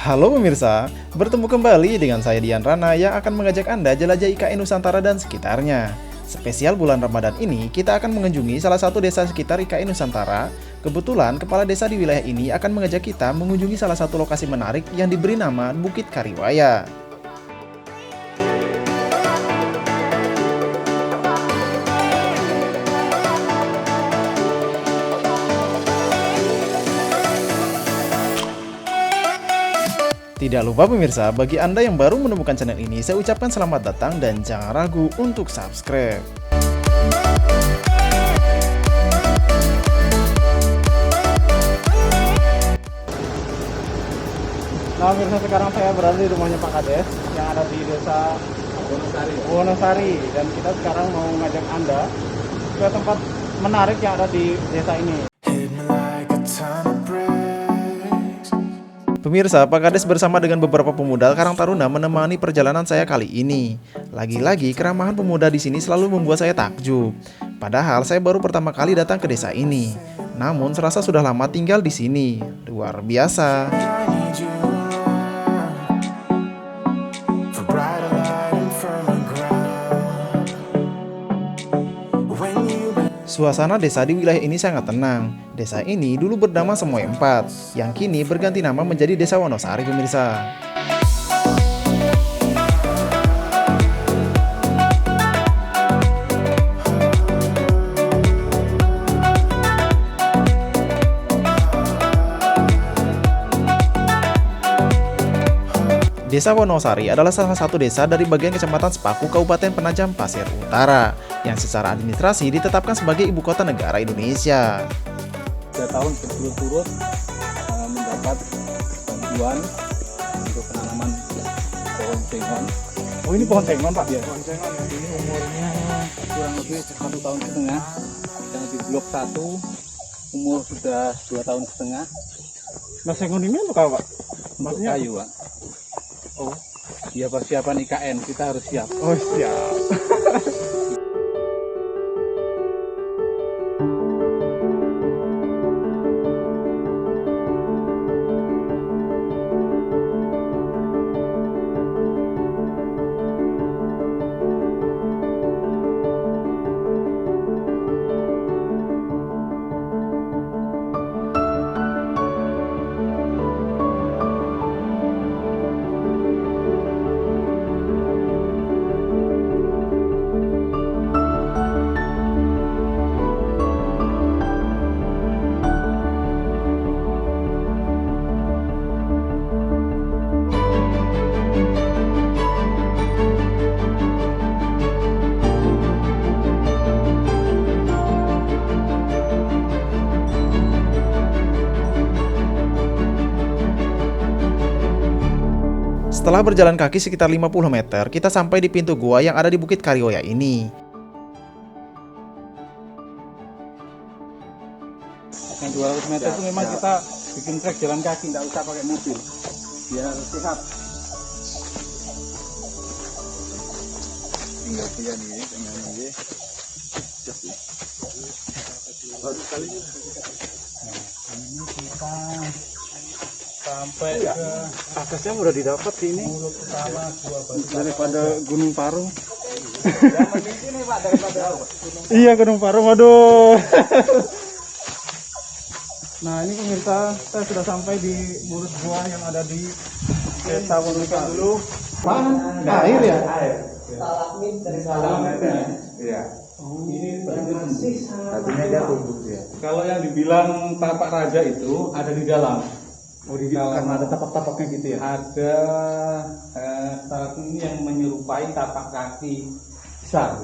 Halo pemirsa, bertemu kembali dengan saya Dian Rana yang akan mengajak Anda jelajah IKN Nusantara dan sekitarnya. Spesial bulan Ramadan ini, kita akan mengunjungi salah satu desa sekitar IKN Nusantara. Kebetulan, kepala desa di wilayah ini akan mengajak kita mengunjungi salah satu lokasi menarik yang diberi nama Bukit Kariwaya. Tidak lupa pemirsa, bagi Anda yang baru menemukan channel ini, saya ucapkan selamat datang dan jangan ragu untuk subscribe. Nah pemirsa, sekarang saya berada di rumahnya Pak Kades yang ada di desa Wonosari, dan kita sekarang mau ngajak Anda ke tempat menarik yang ada di desa ini. Pemirsa, Pak Kades bersama dengan beberapa pemuda Karang Taruna menemani perjalanan saya kali ini. Lagi-lagi keramahan pemuda di sini selalu membuat saya takjub. Padahal saya baru pertama kali datang ke desa ini. Namun serasa sudah lama tinggal di sini. Luar biasa. Suasana desa di wilayah ini sangat tenang. Desa ini dulu bernama Semoy 4, yang kini berganti nama menjadi Desa Wonosari pemirsa. Desa Wonosari adalah salah satu desa dari bagian Kecamatan Sepaku, Kabupaten Penajam Pasir Utara, yang secara administrasi ditetapkan sebagai ibu kota negara Indonesia. 3 tahun berturut-turut mendapat bantuan untuk penanaman pohon sengon. Oh, ini pohon sengon, Pak? Ya, pohon sengon ini umurnya kurang lebih 1,5 tahun. Yang di blok 1 umur sudah 2,5 tahun. Nah, sengon ini untuk apa, Pak? Maksudnya kayu, Pak. Oh, ya persiapan IKN, kita harus siap. Oh, siap. Setelah berjalan kaki sekitar 50 meter, kita sampai di pintu gua yang ada di Bukit Kariwaya ini. Yang 200 meter itu memang kita bikin trek jalan kaki, nggak usah pakai mobil. Biar sehat. Tinggal dia nih, dengan ini. Baru kali ini. Nah, ini kita sampai ke Atasnya udah didapat ini. mulut utama gua Batu Daripada Gunung Parung. yang meninggi nih Pak, daripada gunung. Iya, Gunung Parung, waduh. Nah, ini pemirsa, saya sudah sampai di mulut gua yang ada di desa Wonosari dulu. Mana? Air ya? Air. Stalagmit dari Stalagmitnya. Iya. Oh, ini Masih sangat satunya dia tumbuh ya. Kalau yang dibilang tapak raja itu ada di dalam. Oh, karena ada tapak-tapaknya gitu ya? Ada tapak ini yang menyerupai tapak kaki besar.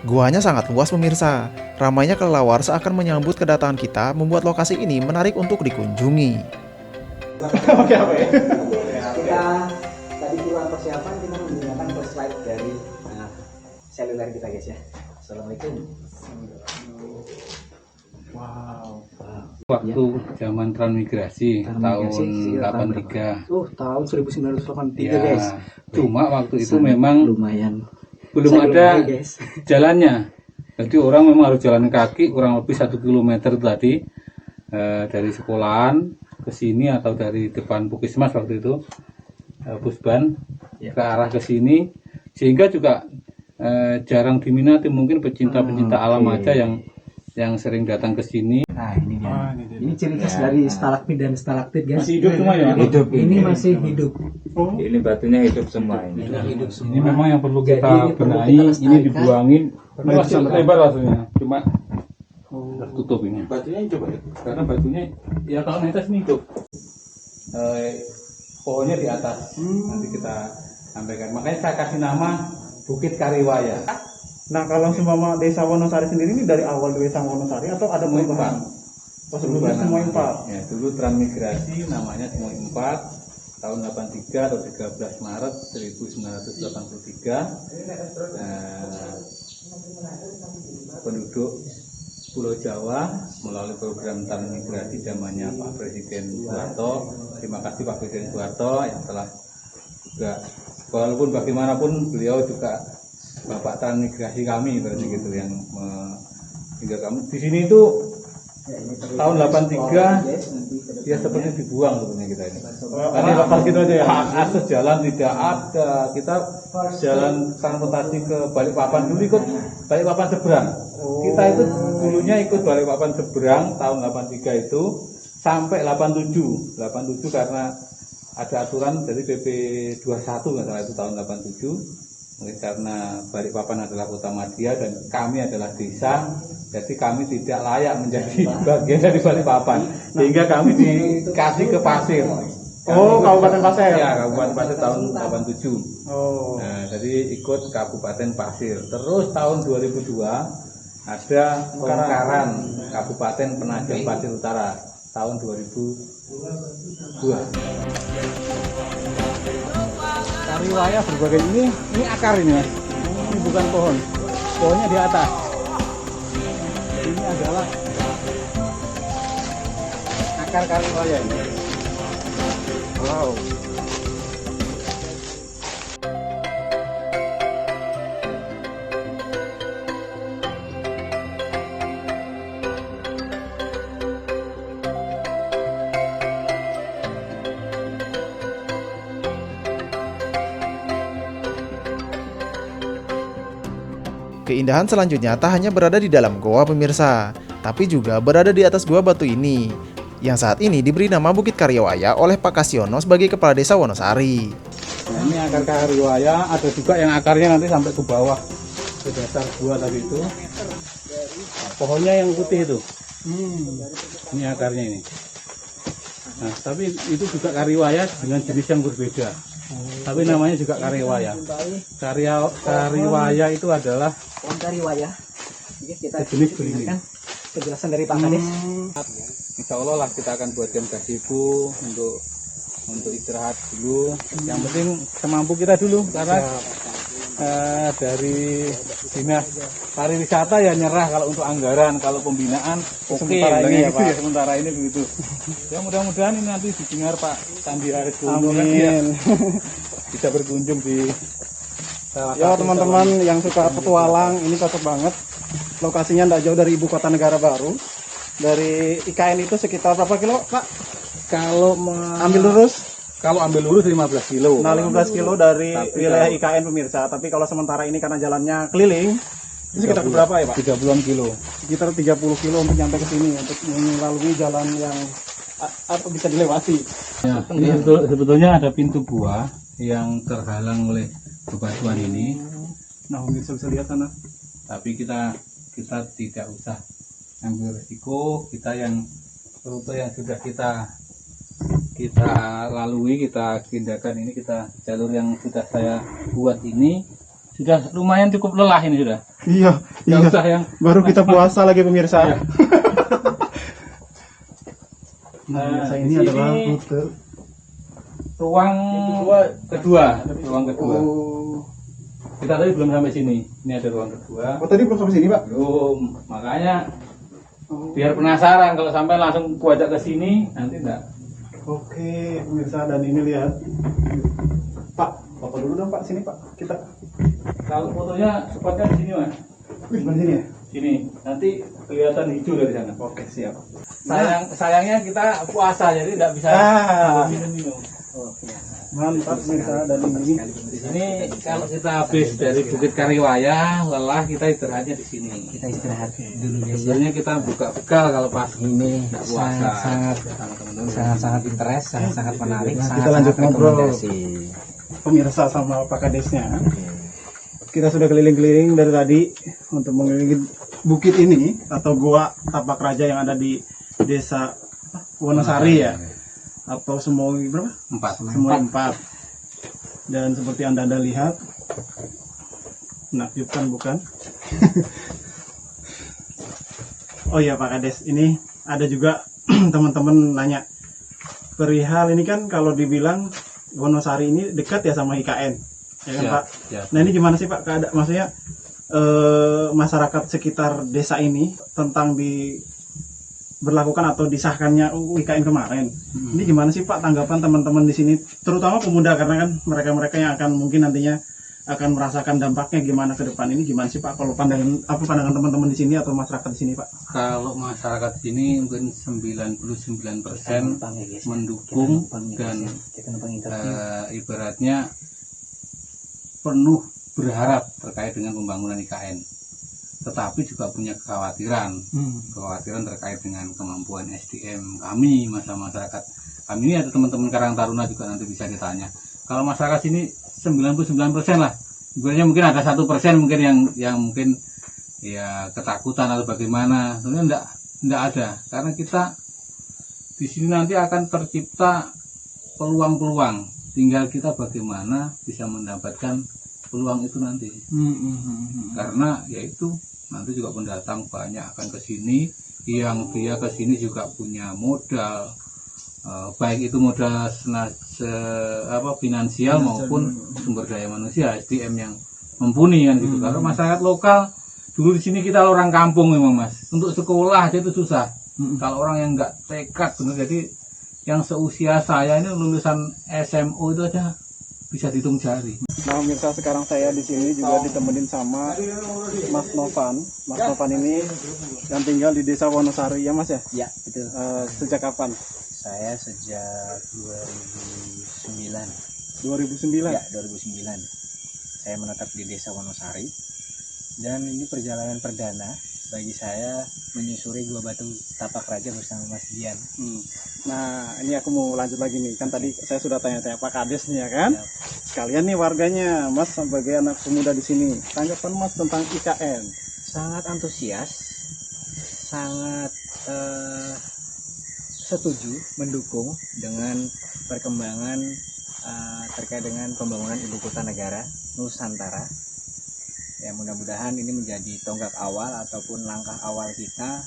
Guanya sangat luas pemirsa. Ramainya kelelawar seakan menyambut kedatangan kita membuat lokasi ini menarik untuk dikunjungi. Oke, apa ya? kita tadi kurang persiapan, kita menggunakan first slide dari seluler kita guys ya. Assalamualaikum. Wow. Waktu zaman transmigrasi tahun sekitar 83. tahun 1983 Ya, guys. cuma waktu itu memang lumayan belum ada guys. jalannya. Jadi orang memang harus jalan kaki kurang lebih 1 kilometer tadi, dari sekolahan ke sini atau dari depan Puskesmas waktu itu, Pusban ke arah ke sini, sehingga juga jarang diminati, mungkin pecinta-pecinta alam aja yang sering datang ke sini. Nah ini dia. Ini ciri khas dari stalagmit dan stalaktit guys. Masih hidup semua ya? Hidup. Ini masih hidup. Ini batunya hidup semua ini. Hidup semua. Ini memang yang perlu Jadi kita ini perlu benahi, kita ini lestarikan. dibuangin, masih lebar rasanya, cuma tertutup ini. Batunya hidup ya? Karena batunya ya kalau netes ini hidup. Pohonnya di atas, nanti kita sampaikan. Makanya saya kasih nama Bukit Kariwaya. Nah, kalau seumpama Desa Wonosari sendiri ini dari awal Desa Wonosari atau ada Semua perubahan? Impat. Oh, sebelumnya semua Impat. Ya, dulu transmigrasi namanya Semua Impat tahun 83 atau 13 Maret 1983. Penduduk Pulau Jawa melalui program transmigrasi zamannya Pak Presiden Soeharto. Terima kasih Pak Presiden Soeharto yang telah juga, walaupun bagaimanapun beliau juga Bapak transmigrasi kami berarti gitu, yang tinggal kami di sini itu tahun 83 dia seperti dibuang sebetulnya kita ini. Karena lepas gitu aja ya. Akses jalan tidak ada. Kita jalan transportasi ke Balikpapan dulu ikut Balikpapan seberang. Kita itu dulunya ikut Balikpapan seberang tahun 83 itu sampai 87. 87 karena ada aturan dari PP 21 nggak salah itu tahun 87. Mungkin karena Balikpapan adalah kota madya dan kami adalah desa, jadi kami tidak layak menjadi bagian dari Balikpapan, sehingga kami dikasih ke Pasir. Oh, Kabupaten Pasir. Ya, Kabupaten Pasir tahun 87. Oh. Nah, jadi ikut Kabupaten Pasir. Terus tahun 2002 ada Pemekaran Kabupaten Penajam Pasir Utara tahun 2002. Kariwaya berbagai ini akar ini mas, ini bukan pohon, pohonnya di atas. Ini adalah akar kariwaya ini. Wow. Keindahan selanjutnya tak hanya berada di dalam goa pemirsa, tapi juga berada di atas gua batu ini, yang saat ini diberi nama Bukit Kariwaya oleh Pak Kasiono sebagai Kepala Desa Wonosari. Nah, ini akar kariwaya, ada juga yang akarnya nanti sampai ke bawah, ke dasar gua tadi itu. Nah, pohonnya yang putih itu, ini akarnya ini. Nah, tapi itu juga kariwaya dengan jenis yang berbeda. Tapi namanya juga kariwaya. Kariwaya itu adalah Pohon kariwaya. Oke, kita jenis beringin. dengarkan penjelasan dari Pak Kades. Insya Allah lah kita akan buatkan gazebo untuk istirahat dulu. Yang penting semampu kita dulu, karena dari dinas pariwisata ya nyerah kalau untuk anggaran, kalau pembinaan oke, Sementara ini ya, gitu Pak. ya, sementara ini begitu. Ya mudah-mudahan ini nanti didengar Pak Sandi Aris Uno, kan Amin. dia bisa berkunjung di salah Ya satu teman-teman yang suka petualang, ini cocok banget. Lokasinya tidak jauh dari ibu kota negara baru. Dari IKN itu sekitar berapa kilo Pak? kalau Ambil lurus. Kalau ambil lurus 15 kilo. Nah, 15 kilo dari Tapi wilayah kalau- IKN pemirsa. Tapi kalau sementara ini karena jalannya keliling, itu sekitar berapa ya Pak? 30-an kilo. Sekitar 30 kilo untuk nyampe ke sini, untuk melalui jalan yang atau bisa dilewati. Ya, ini sebetulnya ada pintu gua yang terhalang oleh bebatuan ini. Nah, pemirsa bisa lihat sana. Tapi kita tidak usah ambil risiko. Kita yang rute yang sudah kita lalui, kita tindakan ini, kita jalur yang sudah saya buat ini sudah lumayan cukup lelah ini sudah. Iya, Nggak usah yang baru kita puasa lagi pemirsa. Nah, Pemirsa, di ini sini adalah rute. ruang kedua. Oh. Kita tadi belum sampai sini. Ini ada ruang kedua. Oh, tadi belum sampai sini Pak? Belum. Makanya biar penasaran, kalau sampai langsung buajak ke sini nanti enggak. Oke, pemirsa, dan ini lihat. Pak, foto dulu dong Pak, sini Pak. Kita Kalau fotonya spotnya di sini mas. di sini ya? Ini nanti kelihatan hijau dari sana. Oke, siap. Sayangnya kita puasa jadi tidak bisa minum. Mantap pemirsa, dan ini Ini kalau kita habis dari Bukit Kariwaya lelah, kita istirahatnya di sini. Kita istirahat dulu guys ya. Sebenarnya kita buka bekal kalau pas Ini nggak puasa. sangat interest, sangat menarik. Nah, kita lanjut ngobrol. rekomendasi. pemirsa sama Pak Kadesnya. Kita sudah keliling-keliling dari tadi untuk mengelilingi bukit ini atau gua Tapak Raja yang ada di desa Wonosari ya, atau Semoy berapa? 4. Semoy 4. Dan seperti anda lihat, menakjubkan bukan? Oh iya Pak Kades, ini ada juga teman-teman nanya perihal ini kan kalau dibilang Wonosari ini dekat ya sama IKN, ya kan Pak? Ya. Nah ini gimana sih Pak maksudnya masyarakat sekitar desa ini tentang berlakukan atau disahkannya UU IKN kemarin. Ini gimana sih Pak tanggapan teman-teman di sini, terutama pemuda, karena kan mereka-mereka yang akan mungkin nantinya akan merasakan dampaknya gimana ke depan ini, gimana sih Pak kalau pandangan teman-teman di sini atau masyarakat di sini Pak? Kalau masyarakat sini mungkin 99% mendukung dan ibaratnya penuh berharap terkait dengan pembangunan IKN. Tetapi juga punya kekhawatiran terkait dengan kemampuan SDM kami, masyarakat kami ini. Ada teman-teman Karang Taruna juga nanti bisa ditanya. Kalau masyarakat sini 99% lah, sebenarnya mungkin ada 1% mungkin yang mungkin ya ketakutan atau bagaimana. Sebenarnya enggak ada, karena kita di sini nanti akan tercipta peluang-peluang, tinggal kita bagaimana bisa mendapatkan peluang itu nanti. Karena yaitu nanti juga pendatang banyak akan ke sini, yang dia ke sini juga punya modal, baik itu modal finansial maupun sumber daya manusia, SDM yang mumpuni kan gitu. Kalau masyarakat lokal dulu di sini kita orang kampung memang Mas, untuk sekolah aja itu susah. Kalau orang yang nggak tekad benar, jadi yang seusia saya ini lulusan SMO itu aja bisa dihitung jari. Nah pemirsa, sekarang saya di sini juga ditemenin sama Mas Novan. Mas Novan ini yang tinggal di desa Wonosari ya Mas ya? Ya, betul. Sejak kapan? Saya sejak 2009. 2009? Ya, 2009. Saya menetap di desa Wonosari. Dan ini perjalanan perdana bagi saya menyusuri Gua Batu Tapak Raja bersama Mas Dian. Nah ini aku mau lanjut lagi nih, kan tadi saya sudah tanya-tanya Pak Kades nih ya kan, Ya. Sekalian nih warganya, Mas sebagai anak pemuda di sini, tanggapan Mas tentang IKN? Sangat antusias, sangat setuju, mendukung dengan perkembangan terkait dengan pembangunan ibu kota negara Nusantara. Ya, mudah-mudahan ini menjadi tonggak awal ataupun langkah awal kita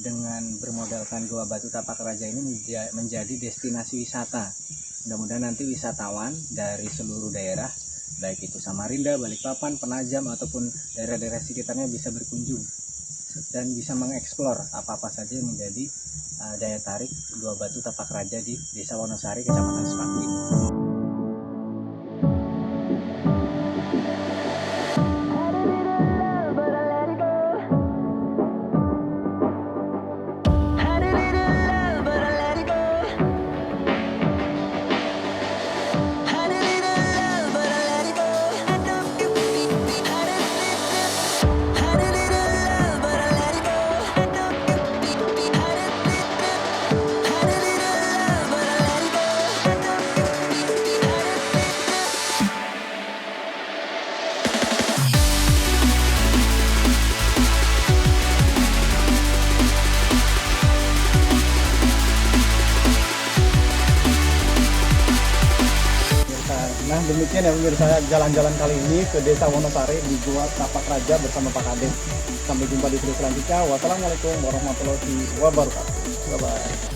dengan bermodalkan Gua Batu Tapak Raja ini menjadi destinasi wisata. Mudah-mudahan nanti wisatawan dari seluruh daerah, baik itu Samarinda, Balikpapan, Penajam ataupun daerah-daerah sekitarnya bisa berkunjung dan bisa mengeksplor apa-apa saja yang menjadi daya tarik Gua Batu Tapak Raja di Desa Wonosari, Kecamatan Sepaku ini. Nah demikian ya pemirsa jalan-jalan kali ini ke desa Wonosari di Gua Tapak Raja bersama Pak Kades. Sampai jumpa di video selanjutnya. Wassalamualaikum warahmatullahi wabarakatuh. Bye bye.